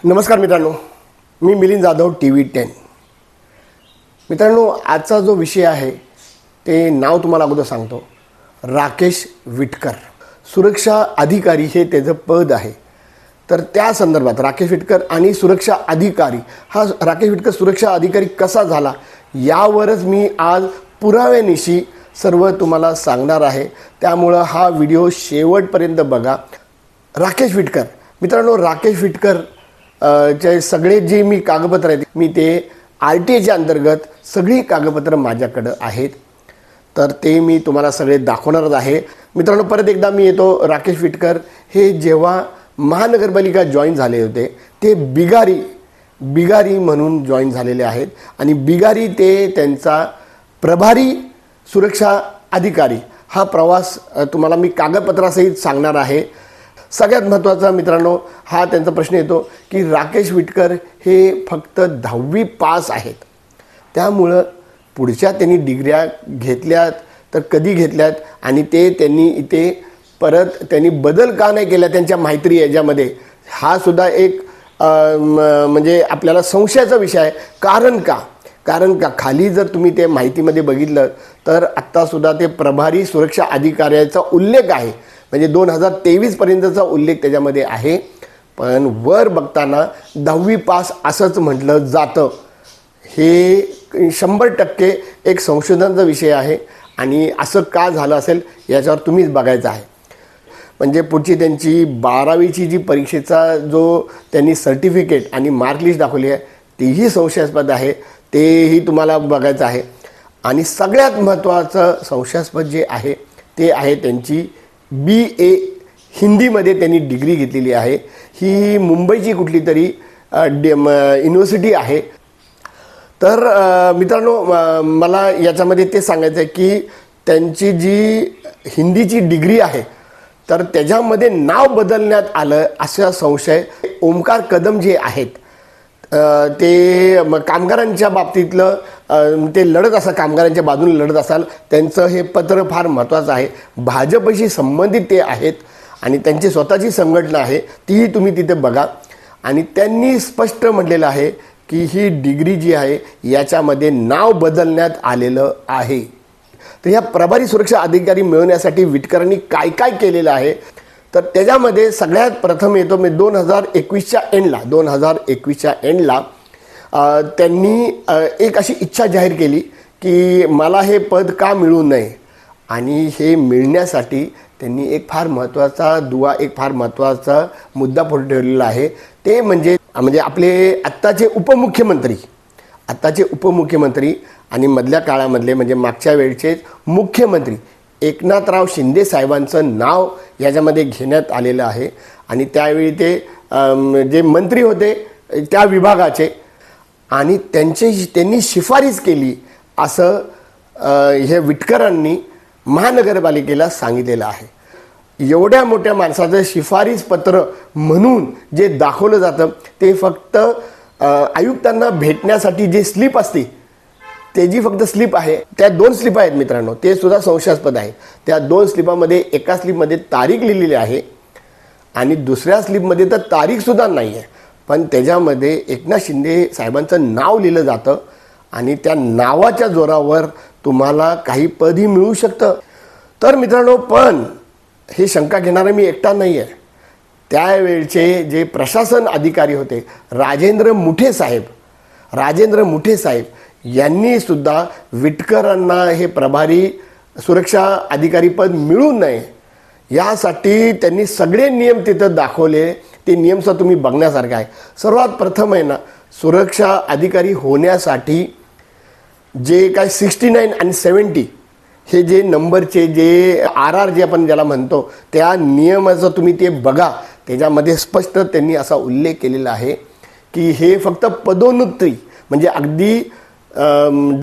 नमस्कार मित्रांनो, मी मिलिंद जाधव TV10। मित्रांनो, आजचा जो विषय आहे ते नाव तुम्हाला अगोदर सांगतो। राकेश विटकर सुरक्षा अधिकारी हे त्याचं पद आहे। तर त्या संदर्भात राकेश विटकर आणि सुरक्षा अधिकारी हा राकेश विटकर सुरक्षा अधिकारी कसा झाला यावरच मी आज पुराव्यानिशी सर्व तुम्हाला सांगणार आहे। त्यामुळे हा व्हिडिओ शेवटपर्यंत बघा। राकेश विटकर मित्रांनो, राकेश विटकर चे सगळे जे मी कागदपत्र आहेत मी ते RTAच्या अंतर्गत सगळी कागदपत्र माझ्याकडे आहेत। तर ते मी तुम्हाला सगळे दाखवणारच आहे। मित्रांनो, परत एकदा मी येतो। राकेश विटकर हे जेव्हा महानगरपालिका जॉईन झाले होते ते बिगारी म्हणून जॉईन झालेले आहेत आणि बिगारी ते त्यांचा प्रभारी सुरक्षा अधिकारी हा प्रवास तुम्हाला मी कागदपत्रासहित सांगणार आहे। सगळ्यात महत्त्वाचा मित्रांनो हा त्यांचा प्रश्न येतो की राकेश विटकर हे फक्त 10वी पास आहेत, त्यामुळं पुढच्या त्यांनी डिग्र्या घेतल्यात तर कधी घेतल्यात आणि ते त्यांनी इथे परत त्यांनी बदल का नाही केला त्यांच्या माहिती याच्यामध्ये, हा सुद्धा एक म्हणजे आपल्याला संशयाचा विषय आहे। कारण का खाली जर तुम्ही ते माहितीमध्ये बघितलं तर आत्तासुद्धा ते प्रभारी सुरक्षा अधिकाऱ्याचा उल्लेख आहे, म्हणजे 2023 पर्यंतचा उल्लेख त्याच्यामध्ये आहे। पण वर बघताना 10वी पास असंच म्हटलं जातं। हे 100% एक संशोधनाचा विषय आहे आणि असं का झालं असेल याच्यावर तुम्हीच बघायचं आहे। म्हणजे पुढची त्यांची 12वीची जी परीक्षेचा जो त्यांनी सर्टिफिकेट आणि मार्कलिस्ट दाखवली आहे तीही संशयास्पद आहे, तेही तुम्हाला बघायचं आहे। आणि सगळ्यात महत्त्वाचं संशयास्पद जे आहे ते आहे त्यांची BA हिंदीमध्ये त्यांनी डिग्री घेतलेली आहे। ही मुंबईची कुठली तरी युनिव्हर्सिटी आहे। तर मित्रांनो, मला याच्यामध्ये ते सांगायचं आहे की त्यांची जी हिंदीची डिग्री आहे तर त्याच्यामध्ये नाव बदलण्यात आलं असा संशय ओमकार कदम जे आहेत ते कामगारांच्या बाबतीतलं ते लढत असं कामगारांच्या बाजूने लढत असाल त्यांचं हे पत्र फार महत्त्वाचं आहे। भाजपशी संबंधित ते आहेत आणि त्यांची स्वतःची संघटना आहे तीही तुम्ही तिथे बघा। आणि त्यांनी स्पष्ट म्हटलेलं आहे की ही डिग्री जी आहे याच्यामध्ये नाव बदलण्यात आलेलं आहे। तर ह्या प्रभारी सुरक्षा अधिकारी मिळवण्यासाठी विटकरांनी काय काय केलेलं आहे तर त्याच्यामध्ये सगळ्यात प्रथम येतो मी 2021च्या एंडला त्यांनी एक अशी इच्छा जाहीर केली की मला हे पद का मिळू नये, आणि हे मिळण्यासाठी त्यांनी एक फार महत्त्वाचा मुद्दा पुढे ठेवलेला आहे। ते म्हणजे आपले आत्ताचे उपमुख्यमंत्री आणि मधल्या काळामधले म्हणजे मागच्या वेळचे मुख्यमंत्री एकनाथराव शिंदे साहेबांचं नाव याच्यामध्ये घेण्यात आलेलं आहे। आणि त्यावेळी ते जे मंत्री होते त्या विभागाचे आणि त्यांनी शिफारस केली असं हे विटकरांनी महानगरपालिकेला सांगितलेलं आहे। एवढ्या मोठ्या माणसाचं शिफारस पत्र म्हणून जे दाखवलं जातं ते फक्त आयुक्तांना भेटण्यासाठी जे स्लिप असते त्याची फक्त स्लिप आहे। त्या 2 स्लिप आहेत मित्रांनो, ते सुद्धा संशयास्पद आहे। त्या 2 स्लिपामध्ये एका स्लिपमध्ये तारीख लिहिलेली आहे आणि दुसऱ्या स्लिपमध्ये तर तारीखसुद्धा नाही आहे, पण त्याच्यामध्ये एकनाथ शिंदे साहेबांचं नाव लिहिलं जातं आणि त्या नावाच्या जोरावर तुम्हाला काही पदही मिळू शकतं। तर मित्रांनो, पण हे शंका घेणारे मी एकटा नाही आहे। त्यावेळचे जे प्रशासन अधिकारी होते राजेंद्र मुठे साहेब यांनी सुद्धा विटकरांना हे प्रभारी सुरक्षा अधिकारी पद मिळू नये यासाठी त्यांनी सगळे नियम तिथं दाखवले। ते नियमसुद्धा तुम्ही बघण्यासारखं आहे। सर्वात प्रथम आहे ना, सुरक्षा अधिकारी होण्यासाठी जे काय 69 आणि 70 हे जे नंबरचे जे RR जे आपण ज्याला म्हणतो त्या नियमाचं तुम्ही ते बघा। त्याच्यामध्ये स्पष्ट त्यांनी असा उल्लेख केलेला आहे की हे फक्त पदोन्नती म्हणजे अगदी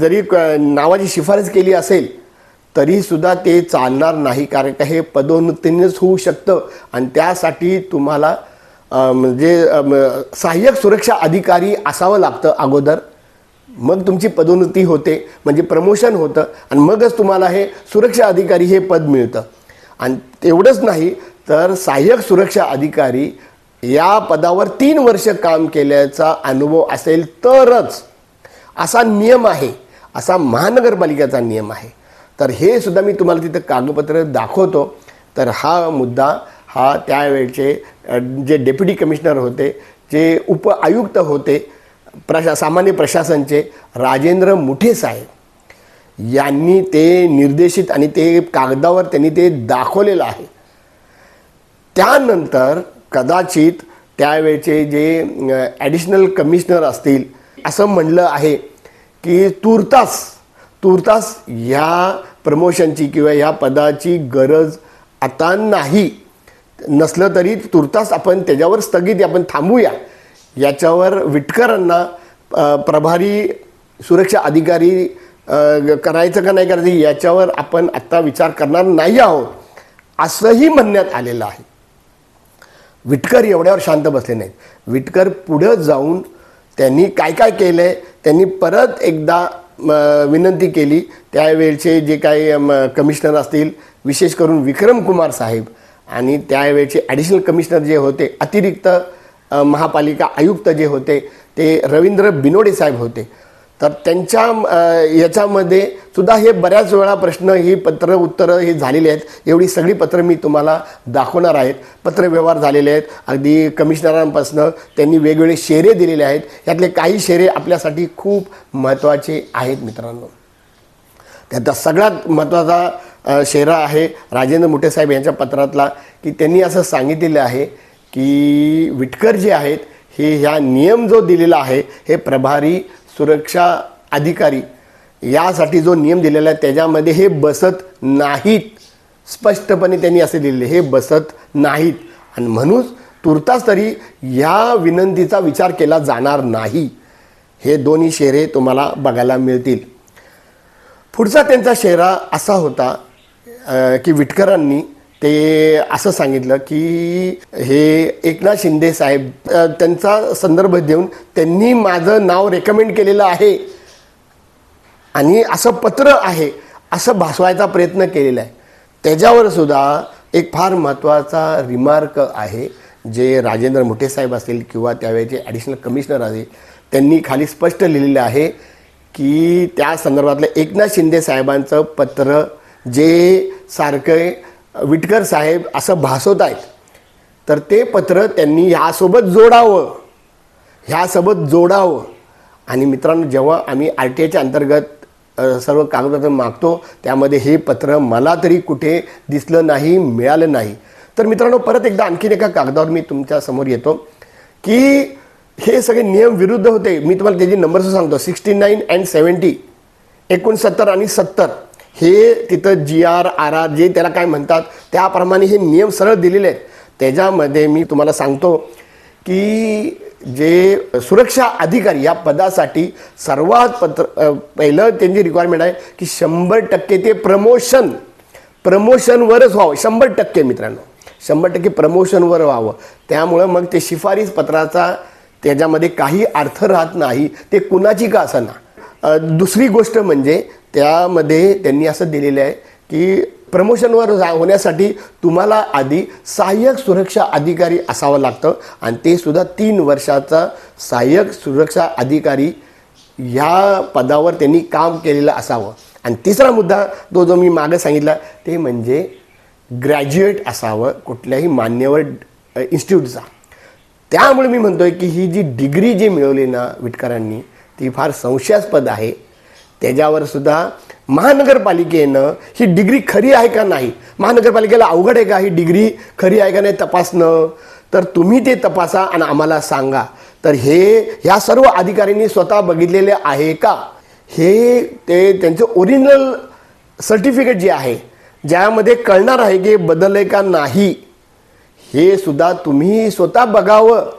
जरी नावाची शिफारस केली असेल तरीसुद्धा ते चालणार नाही, कारण का हे पदोन्नतीनेच होऊ शकतं आणि त्यासाठी तुम्हाला म्हणजे सहाय्यक सुरक्षा अधिकारी असावं लागतं अगोदर, मग तुमची पदोन्नती होते म्हणजे प्रमोशन होतं आणि मगच तुम्हाला हे सुरक्षा अधिकारी हे पद मिळतं। आणि तेवढंच नाही तर सहाय्यक सुरक्षा अधिकारी या पदावर 3 वर्ष काम केल्याचा अनुभव असेल तरच, असा नियम आहे, असा महानगरपालिकेचा नियम आहे. तर हे सुद्धा मी तुम्हाला तिथं कागदपत्र दाखवतो. तर हा मुद्दा हा त्यावेळचे जे डेप्युटी कमिशनर होते, जे उपआयुक्त होते सामान्य प्रशासनचे, राजेंद्र मुठे साहेब यांनी ते निर्देशित आणि ते कागदावर त्यांनी ते दाखवलेलं आहे. त्यानंतर कदाचित त्यावेळचे जे ॲडिशनल कमिशनर असतील, असं म्हणलं आहे की तुर्तास ह्या प्रमोशनची किंवा ह्या पदाची गरज आता नाही, नसलं तरी तुर्तास आपण त्याच्यावर स्थगिती आपण थांबूया. याच्यावर विटकरांना प्रभारी सुरक्षा अधिकारी करायचं का नाही करायचं याच्यावर आपण आत्ता विचार करणार नाही आहोत, असंही म्हणण्यात आलेलं आहे. विटकर एवढ्यावर शांत बसले नाहीत. विटकर पुढं जाऊन त्यांनी काय काय केलं आहे, त्यांनी परत एकदा विनंती केली. त्यावेळचे जे काही कमिशनर असतील, विशेष करून विक्रम कुमार साहेब आणि त्यावेळचे ॲडिशनल कमिशनर जे होते, अतिरिक्त महापालिका आयुक्त जे होते ते रवींद्र बिनोडे साहेब होते. तर त्यांच्या याच्यामध्ये सुद्धा हे बऱ्याच वेळा प्रश्न, ही पत्र उत्तरं हे झालेली आहेत. एवढी सगळी पत्र मी तुम्हाला दाखवणार आहेत. पत्रव्यवहार झालेले आहेत. अगदी कमिशनरांपासून त्यांनी वेगवेगळे शेरे दिलेले आहेत. यातले काही शेरे आपल्यासाठी खूप महत्त्वाचे आहेत मित्रांनो. त्याचा सगळ्यात महत्त्वाचा शेरा आहे राजेंद्र मुठे साहेब यांच्या पत्रातला, की त्यांनी असं सांगितलेलं आहे की विटकर जे आहेत हे ह्या नियम जो दिलेला आहे, हे प्रभारी सुरक्षा अधिकारी यासाठी जो नियम दिलेला आहे त्याच्यामध्ये हे बसत नाहीत. स्पष्टपणे त्यांनी असे दिलेले, हे बसत नाहीत. आणि म्हणून तुर्तास तरी या विनंतीचा विचार केला जाणार नाही. हे दोन्ही शेरे तुम्हाला बघायला मिळतील. पुढचा त्यांचा शेरा असा होता की विटकरांनी ते असं सांगितलं की हे एकनाथ शिंदे साहेब, त्यांचा संदर्भ देऊन त्यांनी माझं नाव रेकमेंड केलेलं आहे आणि असं पत्र आहे असं भासवायचा प्रयत्न केलेला आहे. त्याच्यावर सुद्धा एक फार महत्त्वाचा रिमार्क आहे, जे राजेंद्र मुठे साहेब असतील किंवा त्यावेळेचे ॲडिशनल कमिशनर असतील, त्यांनी खाली स्पष्ट लिहिलेलं आहे की त्या संदर्भातलं एकनाथ शिंदे साहेबांचं पत्र जे सारखं विटकर साहेब असं भासवत आहेत, तर ते पत्र त्यांनी ह्यासोबत जोडावं. आणि मित्रांनो, जेव्हा आम्ही RTIच्या अंतर्गत सर्व कागदपत्र मागतो त्यामध्ये हे पत्र मला तरी कुठे दिसलं नाही, मिळालं नाही. तर मित्रांनो, परत एकदा आणखीन एका कागदावर मी तुमच्या समोर येतो की हे सगळे नियम विरुद्ध होते. मी तुम्हाला त्याची नंबर सांगतो, 69 and 70, 69 आणि 70. हे तिथं GR जे त्याला काय म्हणतात त्याप्रमाणे हे नियम सरळ दिलेले आहेत. त्याच्यामध्ये मी तुम्हाला सांगतो की जे सुरक्षा अधिकारी या पदासाठी सर्वात पहिलं त्यांची रिक्वायरमेंट आहे की 100% ते प्रमोशनवरच व्हावं. 100% मित्रांनो, 100% प्रमोशनवर व्हावं. त्यामुळं मग ते शिफारस पत्राचा त्याच्यामध्ये काही अर्थ राहत नाही, ते कुणाची का असना. दुसरी गोष्ट म्हणजे त्यामध्ये त्यांनी असं दिलेलं आहे की प्रमोशनवर होण्यासाठी तुम्हाला आधी सहाय्यक सुरक्षा अधिकारी असावं लागतं आणि ते सुद्धा 3 वर्षाचा सहाय्यक सुरक्षा अधिकारी ह्या पदावर त्यांनी काम केलेलं असावं. आणि तिसरा मुद्दा जो मी मागे सांगितला ते म्हणजे ग्रॅज्युएट असावं कुठल्याही मान्यवर इन्स्टिट्यूटचा. त्यामुळे मी म्हणतोय की ही जी डिग्री जी मिळवली ना विटकरांनी ती फार संशयास्पद आहे. त्याच्यावर सुद्धा महानगरपालिकेनं ही डिग्री खरी आहे का नाही, महानगरपालिकेला अवघड आहे का ही डिग्री खरी आहे का नाही तपासणं, तर तुम्ही ते तपासा आणि आम्हाला सांगा. तर ह्या सर्व अधिकाऱ्यांनी स्वतः बघितलेले आहे का, हे ते त्यांचं ओरिजिनल सर्टिफिकेट जे आहे ज्यामध्ये कळणार आहे की बदलले का नाही, हे सुद्धा तुम्ही स्वतः बघावं.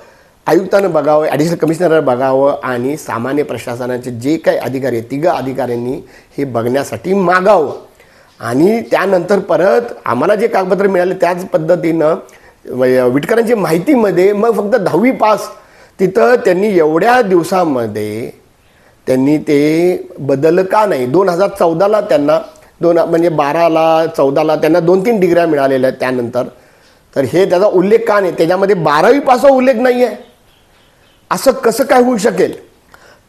आयुक्तानं बघावं, ॲडिशनल कमिशनर बघावं आणि सामान्य प्रशासनाचे जे काही अधिकारी आहेत 3 अधिकाऱ्यांनी हे बघण्यासाठी मागावं. आणि त्यानंतर परत आम्हाला जे कागदपत्र मिळाले त्याच पद्धतीनं विटकरांची माहितीमध्ये मग फक्त 10वी पास, तिथं त्यांनी एवढ्या दिवसामध्ये त्यांनी ते बदललं का नाही. 2014ला त्यांना म्हणजे 12ला 14ला त्यांना 2-3 डिग्र्या मिळालेल्या आहेत. त्यानंतर तर हे त्याचा उल्लेख का नाही, त्याच्यामध्ये 12वी पासचा उल्लेख नाही आहे, असं कसं काय होऊ शकेल?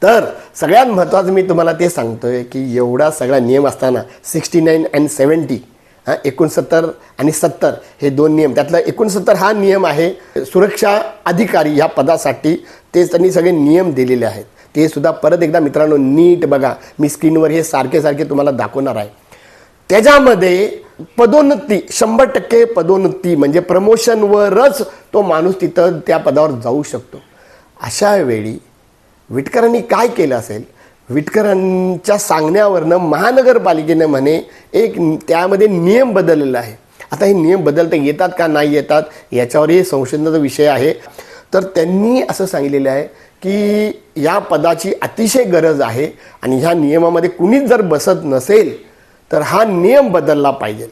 तर सगळ्यात महत्त्वाचं मी तुम्हाला ते सांगतोय की एवढा सगळा नियम असताना 69 आणि 70 69 आणि 70 हे 2 नियम, त्यातला 69 हा नियम आहे सुरक्षा अधिकारी ह्या पदासाठी, तेच त्यांनी सगळे नियम दिलेले आहेत. ते सुद्धा परत एकदा मित्रांनो नीट बघा, मी स्क्रीनवर हे सारखे सारखे तुम्हाला दाखवणार आहे. त्याच्यामध्ये पदोन्नती 100% पदोन्नती म्हणजे प्रमोशनवरच तो माणूस तिथं त्या पदावर जाऊ शकतो. अशा वेळी विटकरांनी काय केलं असेल? विटकरांच्या सांगण्यावरनं महानगरपालिकेने म्हणे एक त्यामध्ये नियम बदललेला आहे. आता हे नियम बदलता येतात का नाही येतात याच्यावरही संशोधनाचा विषय आहे. तर त्यांनी असं सांगितलेलं आहे की या पदाची अतिशय गरज आहे आणि ह्या नियमामध्ये कुणीच जर बसत नसेल तर हा नियम बदलला पाहिजे.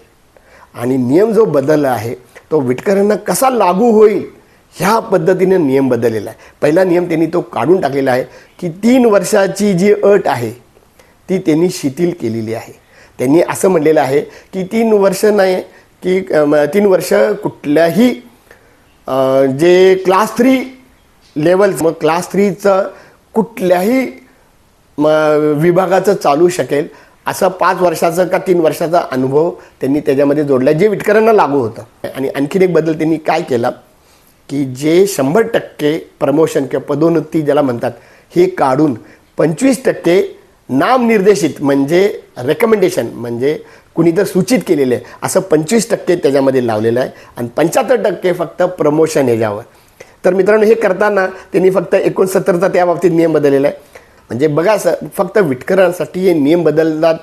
आणि नियम जो बदलला आहे तो विटकरांना कसा लागू होईल ह्या पद्धतीने नियम बदललेला आहे. पहिला नियम त्यांनी तो काढून टाकलेला आहे की 3 वर्षाची जी अट आहे ती त्यांनी शिथिल केलेली आहे. त्यांनी असं म्हणलेलं आहे की 3 वर्ष नाही की 3 वर्ष कुठल्याही जे क्लास 3 लेवल्स, मग क्लास 3चं कुठल्याही विभागाचं चालू शकेल असं 5 वर्षाचा का 3 वर्षाचा अनुभव त्यांनी त्याच्यामध्ये जोडला, जे विटकरांना लागू होतं. आणि आणखीन एक बदल त्यांनी काय केला की जे 100% प्रमोशन किंवा पदोन्नती ज्याला म्हणतात हे काढून 25% नामनिर्देशित म्हणजे रेकमेंडेशन म्हणजे कुणी तर सूचित केलेलं आहे असं 25% त्याच्यामध्ये लावलेलं आहे आणि 75% फक्त प्रमोशन ह्याच्यावर. तर मित्रांनो हे करताना त्यांनी फक्त 69चा त्या बाबतीत नियम बदललेला आहे. म्हणजे बघा फक्त विटकरांसाठी हे नियम बदलतात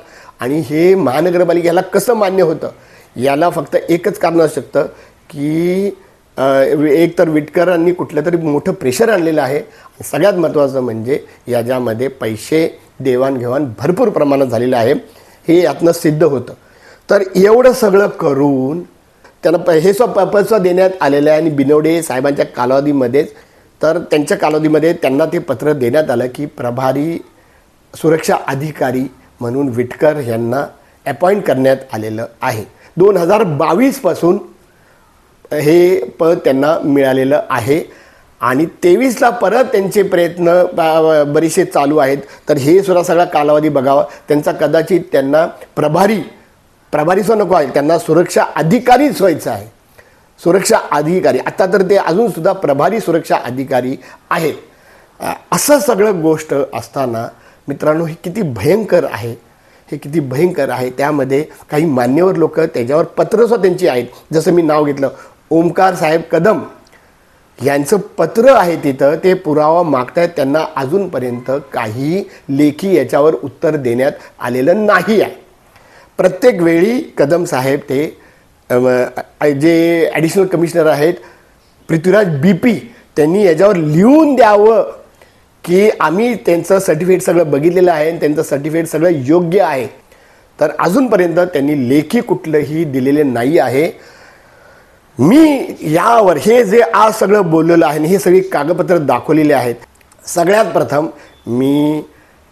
आणि हे महानगरपालिकेला कसं मान्य होतं याला फक्त एकच कारण असू शकतं की एक तर विटकरांनी कुठलं तरी मोठं प्रेशर आणलेलं आहे. सगळ्यात महत्त्वाचं म्हणजे याच्यामध्ये पैसे देवाणघेवाण भरपूर प्रमाणात झालेलं आहे हे यातनं सिद्ध होतं. तर एवढं सगळं करून त्यांना हे पद देण्यात आलेलं आहे आणि बिनवडे साहेबांच्या कालावधीमध्येच, तर त्यांच्या कालावधीमध्ये त्यांना ते पत्र देण्यात आलं की प्रभारी सुरक्षा अधिकारी म्हणून विटकर यांना अपॉइंट करण्यात आलेलं आहे. 2022 पासून हे पद त्यांना मिळालेलं आहे आणि 23ला परत त्यांचे प्रयत्न बरेचसे चालू आहेत. तर हे सुद्धा सगळा कालावधी बघावा. त्यांचा कदाचित त्यांना प्रभारीचं नको आहे, त्यांना सुरक्षा अधिकारीच व्हायचं आहे. सुरक्षा अधिकारी आता तर ते अजूनसुद्धा प्रभारी सुरक्षा अधिकारी आहेत. असं सगळं गोष्ट असताना मित्रांनो हे किती भयंकर आहे, हे किती भयंकर आहे. त्यामध्ये काही मान्यवर लोक त्याच्यावर पत्रसुद्धा त्यांची आहेत. जसं मी नाव घेतलं ओमकार साहेब कदम यांचं पत्र आहे तिथं, ते पुरावा मागतायत. त्यांना अजूनपर्यंत काही लेखी याच्यावर उत्तर देण्यात आलेलं नाही आहे. प्रत्येक वेळी कदम साहेब ते जे ॲडिशनल कमिशनर आहेत पृथ्वीराज BP त्यांनी याच्यावर लिहून द्यावं की आम्ही त्यांचं सर्टिफिकेट सगळं बघितलेलं आहे आणि त्यांचं सर्टिफिकेट सगळं योग्य आहे. तर अजूनपर्यंत त्यांनी लेखी कुठलंही दिलेले नाही आहे. मी यावर हे जे आज सगळं बोललेलं आहे आणि हे सगळी कागदपत्र दाखवलेले आहेत. सगळ्यात प्रथम मी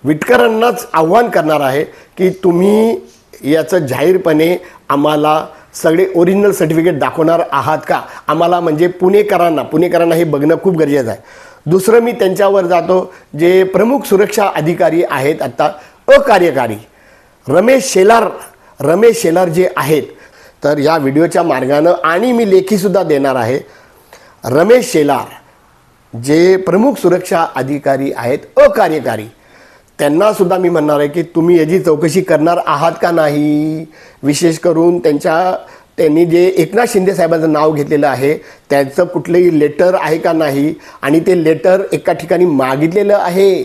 विटकरांनाच आव्हान करणार आहे की तुम्ही याचं जाहीरपणे आम्हाला सगळे ओरिजिनल सर्टिफिकेट दाखवणार आहात का? आम्हाला म्हणजे पुणेकरांना हे बघणं खूप गरजेचं आहे. दुसरं मी त्यांच्यावर जातो जे प्रमुख सुरक्षा अधिकारी आहेत आता अकार्यकारी रमेश शेलार जे आहेत. तर या व्हिडिओच्या मार्गानं आणि मी लेखीसुद्धा देणार आहे. रमेश शेलार जे प्रमुख सुरक्षा अधिकारी आहेत अकार्यकारी त्यांनासुद्धा मी म्हणणार आहे की तुम्ही याची चौकशी करणार आहात का नाही. विशेष करून त्यांनी जे एकनाथ शिंदे साहेबांचं नाव घेतलेलं आहे त्याचं कुठलंही लेटर आहे का नाही आणि ते लेटर एका ठिकाणी मागितलेलं आहे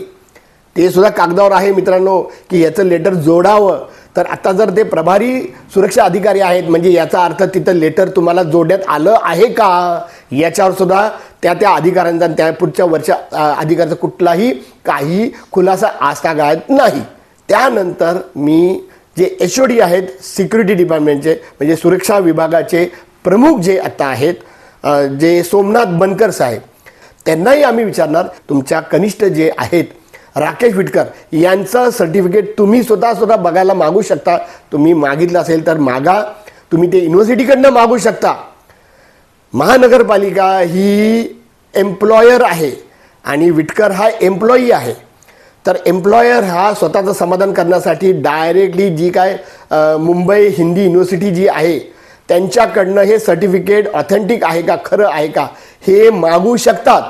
ते सुद्धा कागदावर आहे मित्रांनो की याचं लेटर जोडावं. तर आता जर ते प्रभारी सुरक्षा अधिकारी आहेत म्हणजे याचा अर्थ तिथं लेटर तुम्हाला जोडण्यात आलं आहे का याच्यावर सुद्धा त्या अधिकाऱ्यांचा त्या पुढच्या वर्षा अधिकाऱ्याचा कुठलाही काही खुलासा आजतागायत नाही. त्यानंतर मी जे HOD आहेत सिक्युरिटी डिपार्टमेंटचे म्हणजे सुरक्षा विभागाचे प्रमुख जे आता आहेत जे सोमनाथ बनकर साहेब त्यांनाही आम्ही विचारणार. तुमच्या कनिष्ठ जे आहेत राकेश विटकर यांचं सर्टिफिकेट तुम्ही स्वतः बघायला मागू शकता. तुम्ही मागितलं असेल तर मागा, तुम्ही ते युनिव्हर्सिटीकडनं मागू शकता. महानगरपालिका ही एम्प्लॉयर आहे आणि विटकर हा एम्प्लॉई आहे. तर एम्प्लॉयर हा स्वतःचं समाधान करण्यासाठी डायरेक्टली जी काय मुंबई हिंदी युनिव्हर्सिटी जी आहे त्यांच्याकडनं हे सर्टिफिकेट ऑथेंटिक आहे का, खरं आहे का हे मागू शकतात.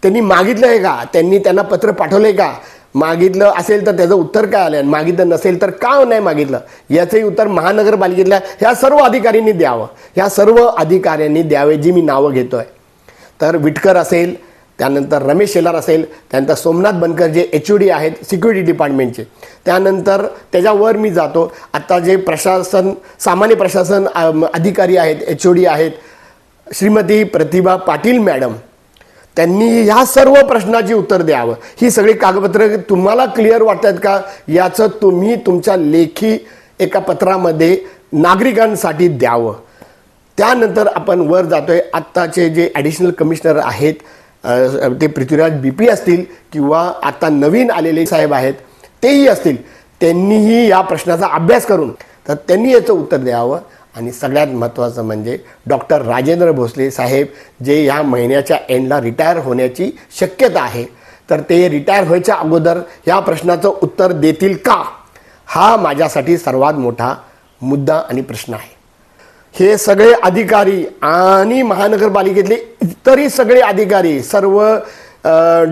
त्यांनी मागितलं आहे का, त्यांनी त्यांना पत्र पाठवलं आहे का, मागितलं असेल तर त्याचं उत्तर काय आलं, मागितलं नसेल तर का नाही मागितलं याचंही उत्तर महानगरपालिकेतल्या ह्या सर्व अधिकाऱ्यांनी द्यावं. ह्या सर्व अधिकाऱ्यांनी द्यावे जी मी नावं घेतो आहे. तर विटकर असेल, त्यानंतर रमेश शेलार असेल, त्यानंतर सोमनाथ बनकर जे HOD आहेत सिक्युरिटी डिपार्टमेंटचे, त्यानंतर त्याच्यावर मी जातो आत्ता जे प्रशासन सामान्य प्रशासन अधिकारी आहेत HOD आहेत श्रीमती प्रतिभा पाटील मॅडम, त्यांनी ह्या सर्व प्रश्नाची उत्तर द्यावं. ही सगळी कागदपत्र तुम्हाला क्लिअर वाटतात का याचं तुम्ही तुमच्या लेखी एका पत्रामध्ये नागरिकांसाठी द्यावं. त्यानंतर आपण वर जातोय. आत्ताचे जे ॲडिशनल कमिशनर आहेत ते पृथ्वीराज BP असतील किंवा आता नवीन आलेले साहेब आहेत तेही असतील, त्यांनीही या प्रश्नाचा अभ्यास करून तर त्यांनी याचं उत्तर द्यावं. आणि सगळ्यात महत्त्वाचं म्हणजे डॉक्टर राजेंद्र भोसले साहेब जे ह्या महिन्याच्या एंडला रिटायर होण्याची शक्यता आहे, तर ते रिटायर व्हायच्या अगोदर ह्या प्रश्नाचं उत्तर देतील का, हा माझ्यासाठी सर्वात मोठा मुद्दा आणि प्रश्न आहे. हे सगळे अधिकारी आणि महानगरपालिकेतले इतरही सगळे अधिकारी, सर्व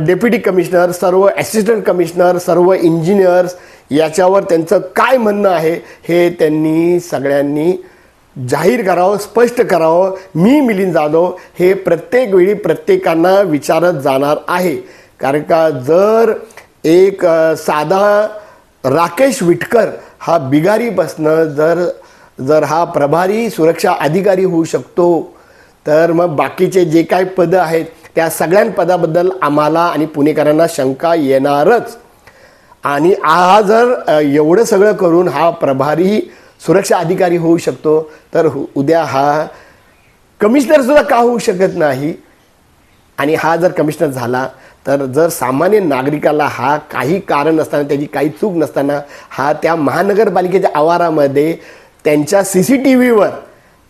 डेप्युटी कमिशनर, सर्व ॲसिस्टंट कमिशनर, सर्व इंजिनियर्स याच्यावर त्यांचं काय म्हणणं आहे हे त्यांनी सगळ्यांनी जाहीर करावं, स्पष्ट करावं. मी मिलिंद जाधव हे प्रत्येक वेळी प्रत्येकांना विचारत जाणार आहे. कारण का जर एक साधा राकेश विटकर हा बिगारीपासनं जर हा प्रभारी सुरक्षा अधिकारी होऊ शकतो, तर मग बाकीचे जे काही पदं आहेत त्या सगळ्या पदाबद्दल आम्हाला आणि पुणेकरांना शंका येणारच. आणि हा जर एवढं सगळं करून हा प्रभारी सुरक्षा अधिकारी होऊ शकतो, तर उद्या हा कमिशनरसुद्धा का होऊ शकत नाही. आणि हा जर कमिशनर झाला तर जर सामान्य नागरिकाला हा काही कारण नसताना, त्याची काही चूक नसताना हा त्या महानगरपालिकेच्या आवारामध्ये त्यांच्या CCTVवर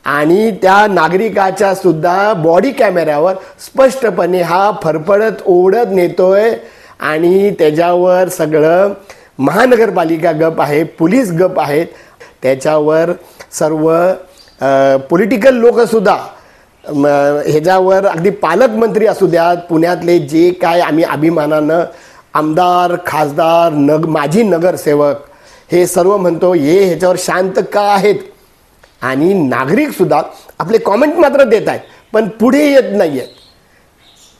आणि त्या नागरिकाच्या सुद्धा बॉडी कॅमेऱ्यावर स्पष्टपणे हा फरफडत ओढत नेतोय आणि त्याच्यावर सगळं महानगरपालिका गप आहे, पोलीस गप आहेत, त्याच्यावर सर्व पॉलिटिकल लोकसुद्धा ह्याच्यावर अगदी पालकमंत्री असू द्यात, पुण्यातले जे काय आम्ही अभिमानानं आमदार, खासदार, माजी नगरसेवक हे सर्व म्हणतो हे ह्याच्यावर शांत का आहेत. आणि नागरिकसुद्धा आपले कॉमेंट मात्र देत आहेत पण पुढे येत नाही आहेत.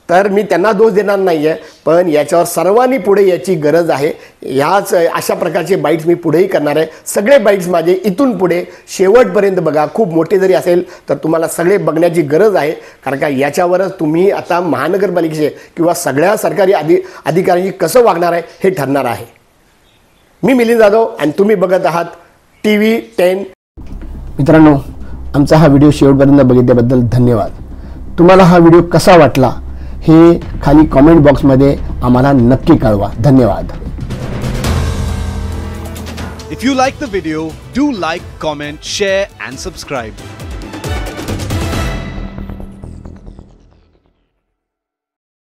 तर मी त्यांना दोष देणार नाही आहे, पण याच्यावर सर्वांनी पुढे याची गरज आहे. ह्याच अशा प्रकारचे बाईट्स मी पुढेही करणार आहे. सगळे बाईट्स माझे इथून पुढे शेवटपर्यंत बघा. खूप मोठे जरी असेल तर तुम्हाला सगळे बघण्याची गरज आहे. कारण का याच्यावरच तुम्ही आता महानगरपालिकेचे किंवा सगळ्या सरकारी अधिकाऱ्यांनी कसं वागणार आहे हे ठरणार आहे. मी मिलिंद जाधव आणि तुम्ही बघत आहात TV10. मित्रांनो, आमचा हा व्हिडिओ शेवटपर्यंत बघितल्याबद्दल धन्यवाद. तुम्हाला हा व्हिडिओ कसा वाटला हे खाली कमेंट बॉक्समध्ये आम्हाला नक्की कळवा. धन्यवाद. If you like the video, do like, comment, share and subscribe.